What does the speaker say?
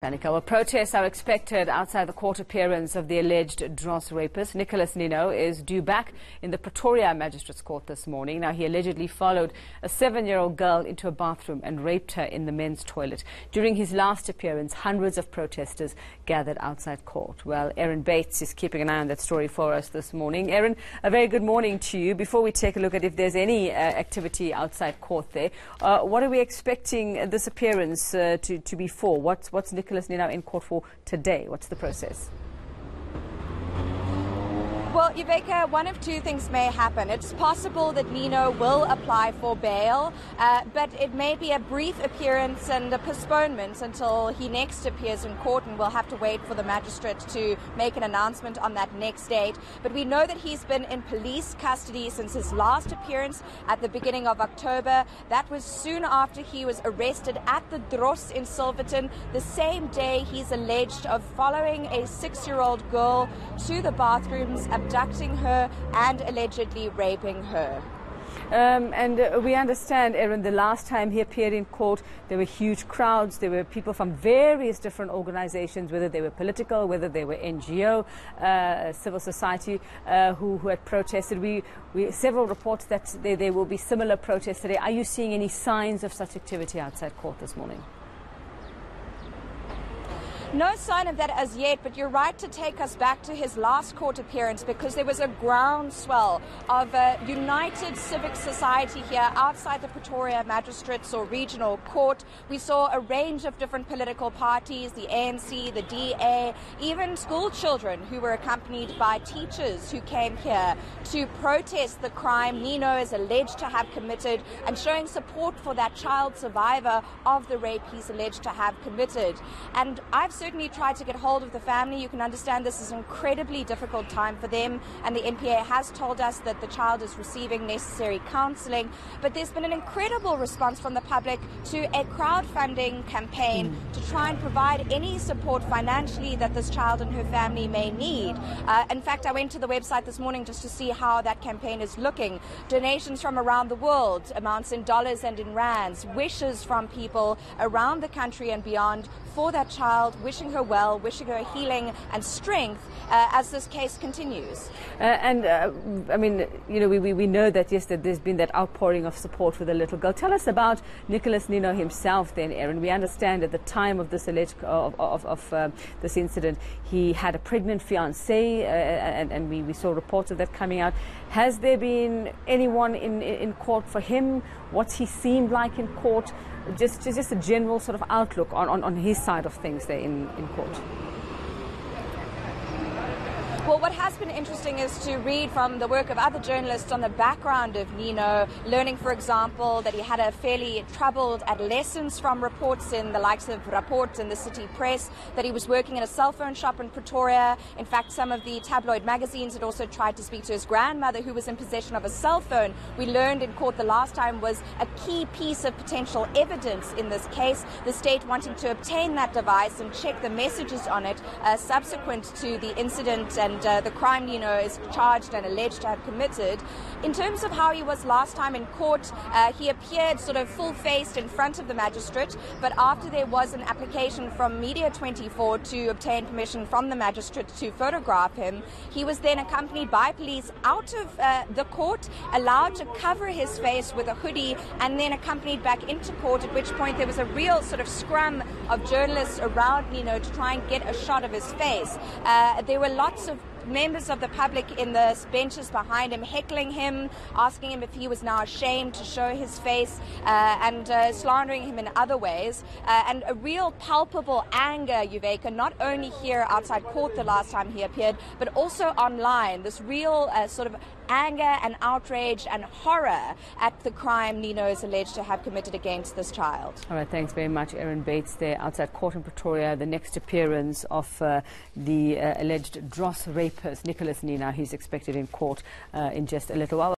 Danica, well, protests are expected outside the court appearance of the alleged Dros rapist. Ninow is due back in the Pretoria Magistrate's Court this morning. Now, he allegedly followed a 7-year-old girl into a bathroom and raped her in the men's toilet. During his last appearance, hundreds of protesters gathered outside court. Well, Aaron Bates is keeping an eye on that story for us this morning. Aaron, a very good morning to you. Before we take a look at if there's any activity outside court there, what are we expecting this appearance to be for? What's Ninow in court for today? What's the process? Well, Yuveka, one of two things may happen. It's possible that Ninow will apply for bail, but it may be a brief appearance and a postponement until he next appears in court, and we'll have to wait for the magistrate to make an announcement on that next date. But we know that he's been in police custody since his last appearance at the beginning of October. That was soon after he was arrested at the Dros in Silverton, the same day he's alleged of following a 6-year-old girl to the bathrooms, abducting her and allegedly raping her. And we understand, Aaron, the last time he appeared in court, there were huge crowds. There were people from various different organizations, whether they were political, whether they were NGO, civil society, who had protested. We several reports that there will be similar protests today. Are you seeing any signs of such activity outside court this morning? No sign of that as yet, but you're right to take us back to his last court appearance, because there was a groundswell of united civic society here outside the Pretoria Magistrates or Regional Court. We saw a range of different political parties, the ANC, the DA, even school children who were accompanied by teachers who came here to protest the crime Ninow is alleged to have committed and showing support for that child survivor of the rape he's alleged to have committed. And I've certainly tried to get hold of the family. You can understand this is an incredibly difficult time for them, and the NPA has told us that the child is receiving necessary counselling. But there's been an incredible response from the public to a crowdfunding campaign to try and provide any support financially that this child and her family may need. In fact, I went to the website this morning just to see how that campaign is looking. Donations from around the world, amounts in dollars and in rands, wishes from people around the country and beyond for that child, wishing her well, wishing her healing and strength as this case continues. I mean, you know, we know that, yes, that there's been that outpouring of support for the little girl. Tell us about Ninow himself then, Aaron. We understand at the time of this alleged this incident, he had a pregnant fiancée, and we saw reports of that coming out. Has there been anyone in court for him? What's he seemed like in court? Just a general sort of outlook on his side of things there in court. Well, what has been interesting is to read from the work of other journalists on the background of Ninow, learning, for example, that he had a fairly troubled adolescence from reports in the likes of Reports in the City Press, that he was working in a cell phone shop in Pretoria. In fact, some of the tabloid magazines had also tried to speak to his grandmother, who was in possession of a cell phone. We learned in court the last time was a key piece of potential evidence in this case, the state wanting to obtain that device and check the messages on it subsequent to the incident and the crime Ninow is charged and alleged to have committed. In terms of how he was last time in court, he appeared sort of full-faced in front of the magistrate, but after there was an application from Media 24 to obtain permission from the magistrate to photograph him, he was then accompanied by police out of the court, allowed to cover his face with a hoodie, and then accompanied back into court, at which point there was a real sort of scrum of journalists around Ninow to try and get a shot of his face. There were lots of members of the public in the benches behind him, heckling him, asking him if he was now ashamed to show his face, and slandering him in other ways. And a real palpable anger, Yuveka, not only here outside court the last time he appeared, but also online. This real sort of anger and outrage and horror at the crime Ninow is alleged to have committed against this child. All right, thanks very much, Aaron Bates there outside court in Pretoria. The next appearance of the alleged Dros rapist, Ninow, he's expected in court in just a little while.